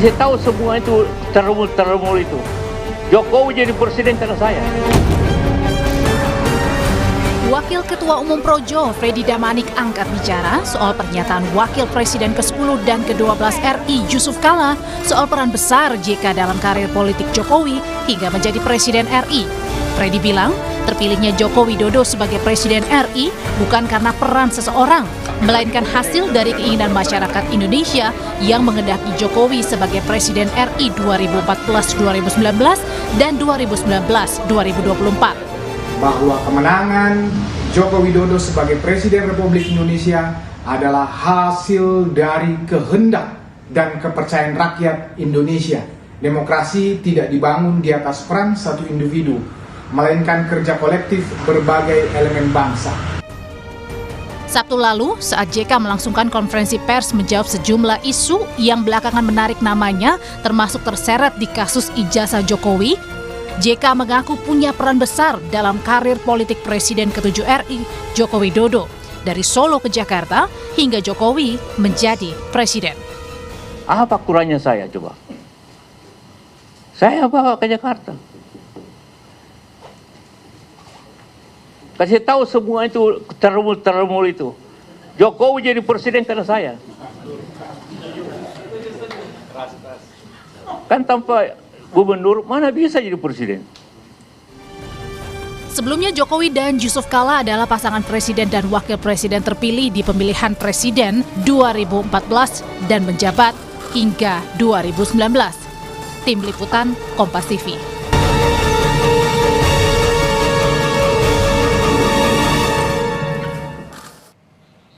Kasih tahu semua itu terumul itu. Jokowi jadi presiden karena saya. Wakil Ketua Umum Projo, Freddy Damanik, angkat bicara soal pernyataan Wakil Presiden ke-10 dan ke-12 RI, Yusuf Kala, soal peran besar JK dalam karir politik Jokowi hingga menjadi Presiden RI. Freddy bilang, terpilihnya Joko Widodo sebagai Presiden RI bukan karena peran seseorang, melainkan hasil dari keinginan masyarakat Indonesia yang menghendaki Jokowi sebagai Presiden RI 2014-2019 dan 2019-2024. Bahwa kemenangan Joko Widodo sebagai Presiden Republik Indonesia adalah hasil dari kehendak dan kepercayaan rakyat Indonesia. Demokrasi tidak dibangun di atas peran satu individu, melainkan kerja kolektif berbagai elemen bangsa. Sabtu lalu, saat JK melangsungkan konferensi pers menjawab sejumlah isu yang belakangan menarik namanya, termasuk terseret di kasus ijazah Jokowi, JK mengaku punya peran besar dalam karir politik Presiden ke-7 RI, Joko Widodo, dari Solo ke Jakarta hingga Jokowi menjadi presiden. Apa kurangnya saya coba? Saya bawa ke Jakarta. Kasih tahu semua itu terumul itu. Jokowi jadi presiden karena saya. Kan tanpa gubernur mana bisa jadi presiden? Sebelumnya Jokowi dan Yusuf Kala adalah pasangan presiden dan wakil presiden terpilih di pemilihan presiden 2014 dan menjabat hingga 2019. Tim Liputan Kompas TV.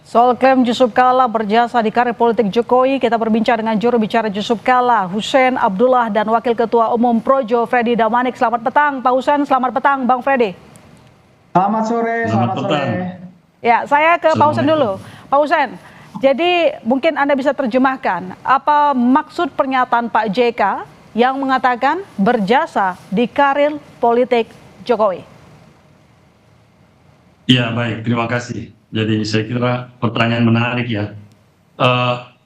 Soal klaim Yusuf Kala berjasa di karir politik Jokowi, kita berbincang dengan juru bicara Yusuf Kala, Hussein Abdullah, dan Wakil Ketua Umum Projo, Freddy Damanik. Selamat petang, Pak Hussein. Selamat petang, Bang Freddy. Selamat sore. Selamat petang. Ya, saya ke Pak Hussein dulu. Pak Hussein, jadi mungkin Anda bisa terjemahkan apa maksud pernyataan Pak JK yang mengatakan berjasa di karir politik Jokowi? Ya, baik. Terima kasih. Jadi saya kira pertanyaan menarik ya.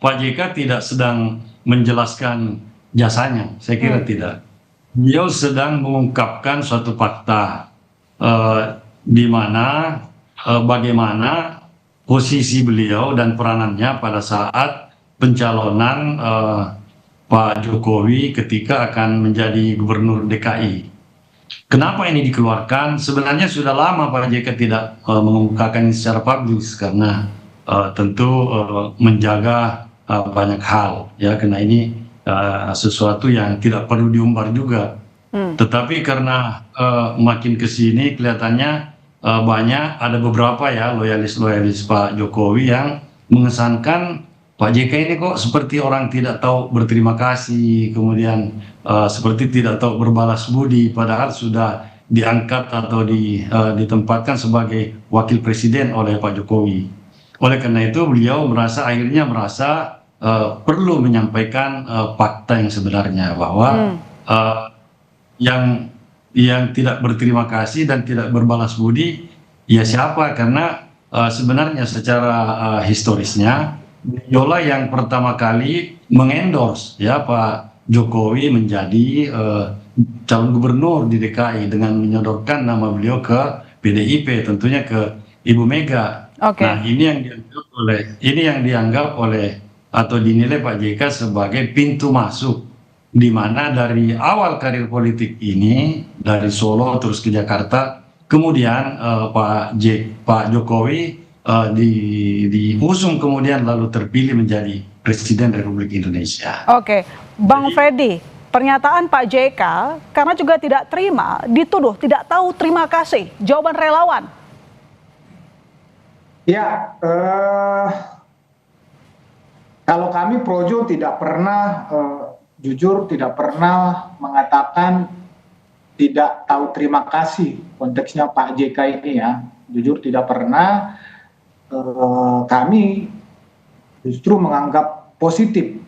Pak JK tidak sedang menjelaskan jasanya, saya kira tidak. Beliau sedang mengungkapkan suatu fakta di mana bagaimana posisi beliau dan peranannya pada saat pencalonan Pak Jokowi ketika akan menjadi gubernur DKI. Kenapa ini dikeluarkan? Sebenarnya sudah lama Pak JK tidak mengemukakan ini secara publis karena tentu menjaga banyak hal ya, karena ini sesuatu yang tidak perlu diumbar juga. Tetapi karena makin ke sini kelihatannya banyak ada beberapa ya loyalis Pak Jokowi yang mengesankan Pak JK ini kok seperti orang tidak tahu berterima kasih, kemudian seperti tidak tahu berbalas budi, padahal sudah diangkat atau ditempatkan sebagai wakil presiden oleh Pak Jokowi. Oleh karena itu beliau akhirnya merasa perlu menyampaikan fakta yang sebenarnya bahwa yang tidak berterima kasih dan tidak berbalas budi ya siapa, karena sebenarnya secara historisnya beliaulah yang pertama kali mengendorse ya Pak Jokowi menjadi calon gubernur di DKI dengan menyodorkan nama beliau ke PDIP, tentunya ke Ibu Mega. Nah, ini yang dianggap oleh atau dinilai Pak JK sebagai pintu masuk, di mana dari awal karir politik ini dari Solo terus ke Jakarta, kemudian Pak Jokowi diusung kemudian lalu terpilih menjadi Presiden Republik Indonesia. Oke, Bang Freddy, pernyataan Pak JK karena juga tidak terima, dituduh tidak tahu terima kasih, jawaban relawan. Ya, kalau kami Projo tidak pernah jujur tidak pernah mengatakan tidak tahu terima kasih konteksnya Pak JK ini ya, jujur tidak pernah. Kami justru menganggap positif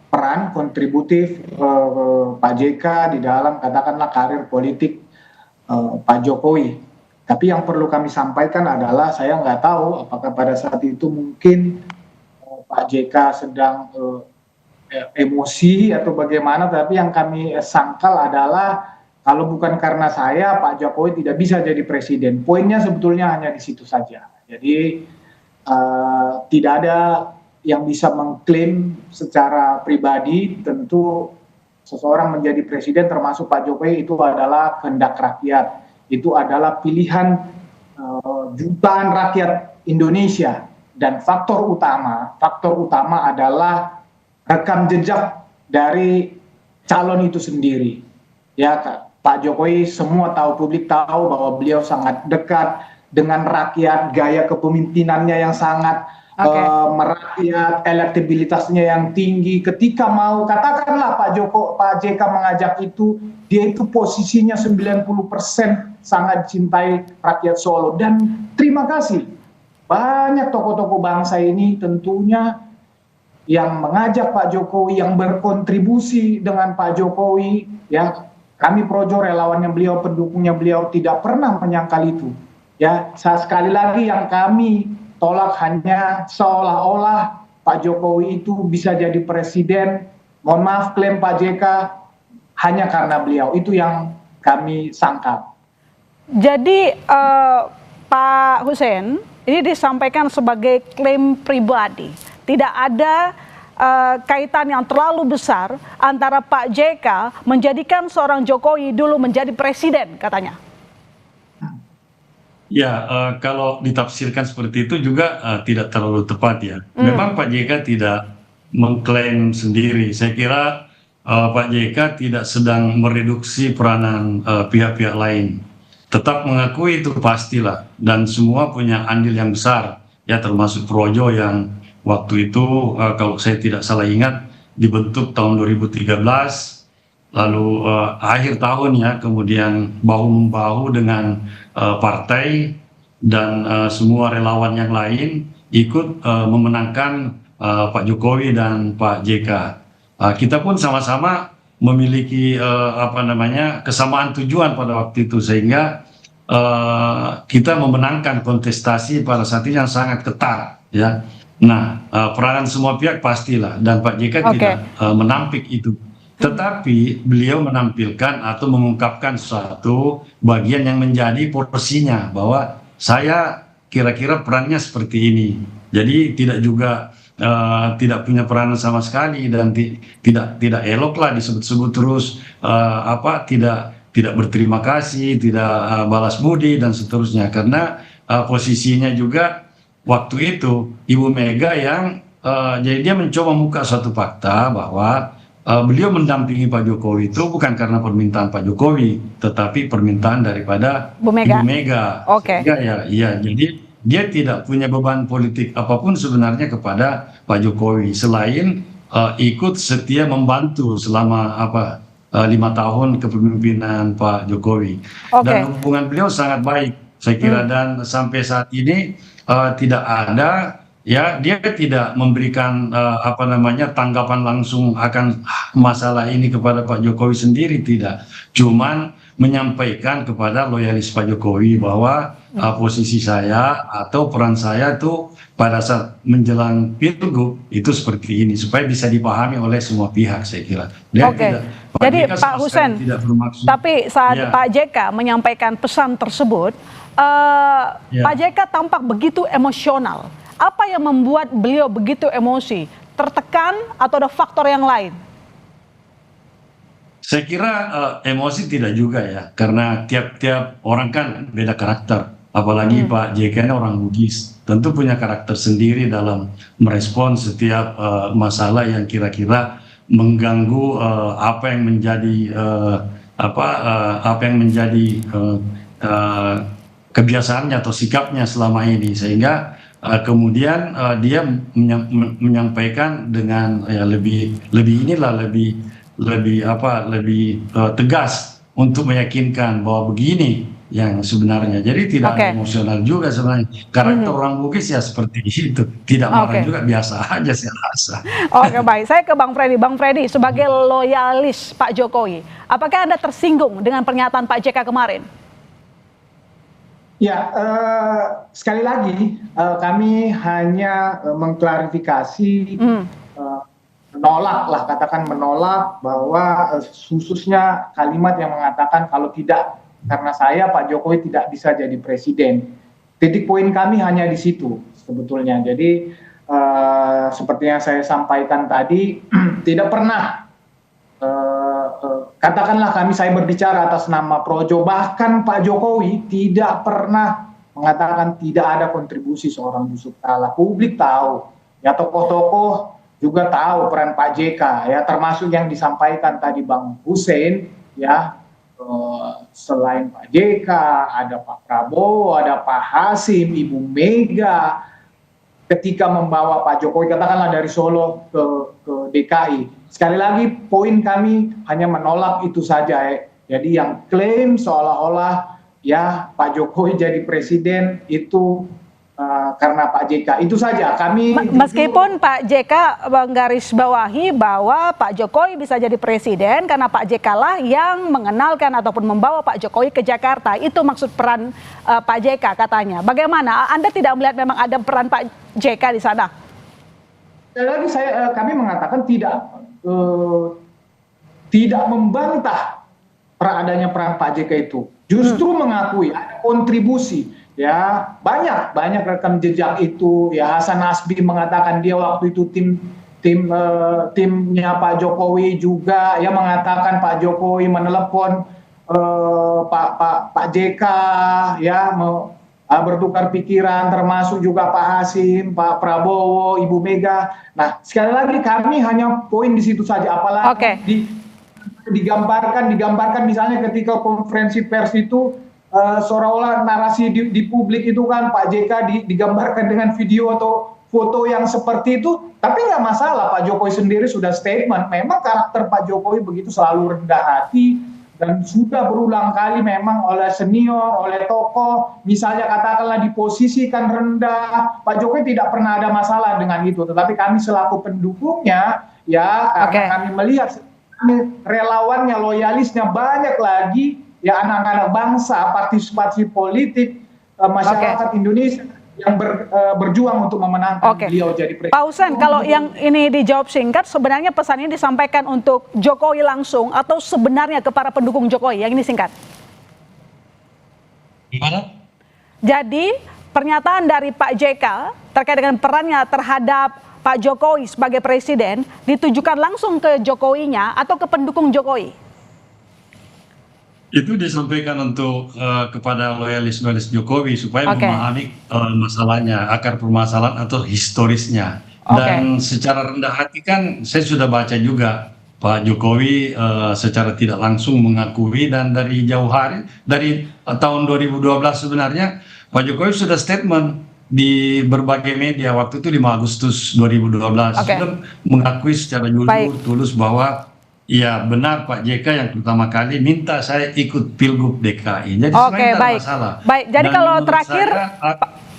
peran kontributif Pak JK di dalam katakanlah karir politik Pak Jokowi. Tapi yang perlu kami sampaikan adalah saya nggak tahu apakah pada saat itu mungkin Pak JK sedang emosi atau bagaimana, tapi yang kami sangkal adalah kalau bukan karena saya, Pak Jokowi tidak bisa jadi presiden. Poinnya sebetulnya hanya di situ saja. Jadi tidak ada yang bisa mengklaim secara pribadi. Tentu seseorang menjadi presiden termasuk Pak Jokowi itu adalah kehendak rakyat. Itu adalah pilihan jutaan rakyat Indonesia. Dan faktor utama adalah rekam jejak dari calon itu sendiri. Ya, Pak Jokowi semua tahu, publik tahu bahwa beliau sangat dekat dengan rakyat, gaya kepemimpinannya yang sangat merakyat, elektabilitasnya yang tinggi. Ketika mau katakanlah Pak JK mengajak itu, dia itu posisinya 90% sangat dicintai rakyat Solo. Dan terima kasih, banyak tokoh-tokoh bangsa ini tentunya yang mengajak Pak Jokowi, yang berkontribusi dengan Pak Jokowi, ya. Kami Projo, relawannya beliau, pendukungnya beliau, tidak pernah menyangkal itu. Ya, sekali lagi yang kami tolak hanya seolah-olah Pak Jokowi itu bisa jadi presiden. Mohon maaf, klaim Pak JK hanya karena beliau. Itu yang kami sangkal. Jadi Pak Hussein, ini disampaikan sebagai klaim pribadi. Tidak ada kaitan yang terlalu besar antara Pak JK menjadikan seorang Jokowi dulu menjadi presiden, katanya. Ya, kalau ditafsirkan seperti itu juga tidak terlalu tepat ya. Memang Pak JK tidak mengklaim sendiri. Saya kira Pak JK tidak sedang mereduksi peranan pihak-pihak lain. Tetap mengakui itu pastilah, dan semua punya andil yang besar, ya, termasuk Projo yang waktu itu kalau saya tidak salah ingat dibentuk tahun 2013, lalu akhir tahun ya, kemudian bahu-membahu dengan partai dan semua relawan yang lain ikut memenangkan Pak Jokowi dan Pak JK. Kita pun sama-sama memiliki kesamaan tujuan pada waktu itu, sehingga kita memenangkan kontestasi pada saat itu yang sangat ketat, ya. Nah, peranan semua pihak pastilah, dan Pak JK tidak menampik itu. Tetapi beliau menampilkan atau mengungkapkan suatu bagian yang menjadi porsinya, bahwa saya kira-kira perannya seperti ini. Jadi tidak juga tidak punya peranan sama sekali, dan tidak elok lah disebut-sebut terus tidak berterima kasih, tidak balas budi dan seterusnya, karena posisinya juga waktu itu Ibu Mega yang jadi dia mencoba membuka suatu fakta bahwa beliau mendampingi Pak Jokowi itu bukan karena permintaan Pak Jokowi, tetapi permintaan daripada Ibu Mega. Ya, jadi dia tidak punya beban politik apapun sebenarnya kepada Pak Jokowi selain ikut setia membantu selama 5 tahun kepemimpinan Pak Jokowi. Dan hubungan beliau sangat baik, saya kira, dan sampai saat ini tidak ada, ya, dia tidak memberikan tanggapan langsung akan masalah ini kepada Pak Jokowi sendiri, tidak. Cuman menyampaikan kepada loyalis Pak Jokowi bahwa posisi saya atau peran saya itu pada saat menjelang Pilgub itu seperti ini, supaya bisa dipahami oleh semua pihak, saya kira. Jadi Pak Hussein, tapi saat Pak JK menyampaikan pesan tersebut, Pak JK tampak begitu emosional. Apa yang membuat beliau begitu emosi? Tertekan atau ada faktor yang lain? Saya kira emosi tidak juga ya, karena tiap-tiap orang kan beda karakter. Apalagi Pak JK ini orang Bugis, tentu punya karakter sendiri dalam merespon setiap masalah yang kira-kira mengganggu apa yang menjadi kebiasaannya atau sikapnya selama ini, sehingga kemudian dia menyampaikan dengan lebih tegas untuk meyakinkan bahwa begini yang sebenarnya. Jadi tidak emosional juga sebenarnya. Karakter orang Bugis ya seperti itu, tidak marah juga, biasa aja saya rasa. Baik, saya ke Bang Freddy. Bang Freddy, sebagai loyalis Pak Jokowi, apakah Anda tersinggung dengan pernyataan Pak JK kemarin? Ya, sekali lagi kami hanya mengklarifikasi menolak lah, katakan menolak bahwa khususnya kalimat yang mengatakan kalau tidak karena saya Pak Jokowi tidak bisa jadi presiden. Titik poin kami hanya di situ sebetulnya. Jadi seperti yang saya sampaikan tadi, tidak pernah katakanlah saya berbicara atas nama Projo, bahkan Pak Jokowi tidak pernah mengatakan tidak ada kontribusi seorang Yusuf Kalla. Publik tahu, ya tokoh-tokoh juga tahu peran Pak JK, ya termasuk yang disampaikan tadi Bang Hussein, ya selain Pak JK ada Pak Prabowo, ada Pak Hasim, Ibu Mega, ketika membawa Pak Jokowi katakanlah dari Solo ke DKI. Sekali lagi poin kami hanya menolak itu saja. Jadi yang klaim seolah-olah ya Pak Jokowi jadi presiden itu karena Pak JK. Itu saja kami. Meskipun Pak JK menggarisbawahi bahwa Pak Jokowi bisa jadi presiden karena Pak JK lah yang mengenalkan ataupun membawa Pak Jokowi ke Jakarta. Itu maksud peran Pak JK katanya. Bagaimana? Anda tidak melihat memang ada peran Pak JK di sana? Sekali lagi kami mengatakan tidak membantah adanya peran Pak JK itu, justru mengakui ada kontribusi, ya banyak rekam jejak itu, ya Hasan Nasbi mengatakan dia waktu itu timnya Pak Jokowi juga, ya mengatakan Pak Jokowi menelepon Pak JK, ya bertukar pikiran, termasuk juga Pak Hasim, Pak Prabowo, Ibu Mega. Nah, sekali lagi kami hanya poin di situ saja, apalagi digambarkan misalnya ketika konferensi pers itu seolah-olah narasi di publik itu kan Pak JK digambarkan dengan video atau foto yang seperti itu, tapi nggak masalah. Pak Jokowi sendiri sudah statement, memang karakter Pak Jokowi begitu, selalu rendah hati. Dan sudah berulang kali memang oleh senior, oleh tokoh, misalnya katakanlah diposisikan rendah, Pak Jokowi tidak pernah ada masalah dengan itu. Tetapi kami selaku pendukungnya, ya karena kami melihat relawannya, loyalisnya banyak lagi, ya anak-anak bangsa, partisipasi politik, masyarakat Indonesia yang berjuang untuk memenangkan beliau jadi presiden. Pak Hussein, kalau yang ini dijawab singkat, sebenarnya pesan ini disampaikan untuk Jokowi langsung atau sebenarnya ke para pendukung Jokowi? Yang ini singkat. Gimana? Jadi pernyataan dari Pak JK terkait dengan perannya terhadap Pak Jokowi sebagai presiden ditujukan langsung ke Jokowinya atau ke pendukung Jokowi? Itu disampaikan untuk kepada loyalis Jokowi supaya memahami masalahnya, akar permasalahan atau historisnya. Dan secara rendah hati kan saya sudah baca juga Pak Jokowi secara tidak langsung mengakui, dan dari jauh hari, dari tahun 2012 sebenarnya Pak Jokowi sudah statement di berbagai media waktu itu 5 Agustus 2012 sudah mengakui secara jujur tulus bahwa ya benar Pak JK yang pertama kali minta saya ikut Pilgub DKI. Jadi sebenarnya tidak ada masalah. Baik, jadi dan kalau terakhir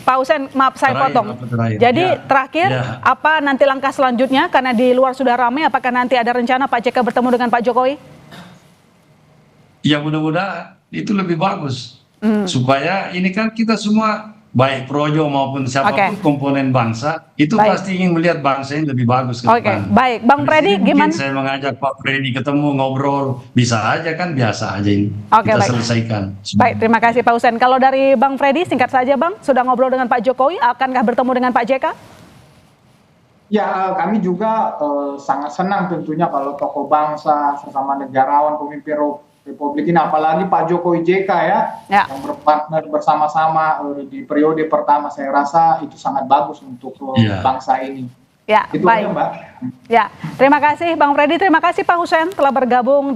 Pak Hussein, maaf saya potong. Jadi terakhir apa nanti langkah selanjutnya, karena di luar sudah ramai, apakah nanti ada rencana Pak JK bertemu dengan Pak Jokowi? Ya mudah-mudahan itu lebih bagus. Supaya ini kan kita semua baik Projo maupun siapapun komponen bangsa itu pasti ingin melihat bangsa ini lebih bagus ke depan. Baik, Bang Freddy gimana? Saya mengajak Pak Freddy ketemu ngobrol, bisa aja kan, biasa aja ini kita selesaikan. Baik, terima kasih Pak Hussein. Kalau dari Bang Freddy singkat saja Bang, sudah ngobrol dengan Pak Jokowi, akankah bertemu dengan Pak JK? Ya, kami juga sangat senang tentunya kalau tokoh bangsa, sesama negarawan, pemimpin Republik ini, apalagi Pak Jokowi JK yang berpartner bersama-sama di periode pertama, saya rasa itu sangat bagus untuk bangsa ini. Ya, itu baik. aja, Mbak. Ya, terima kasih Bang Freddy, terima kasih Pak Hussein telah bergabung.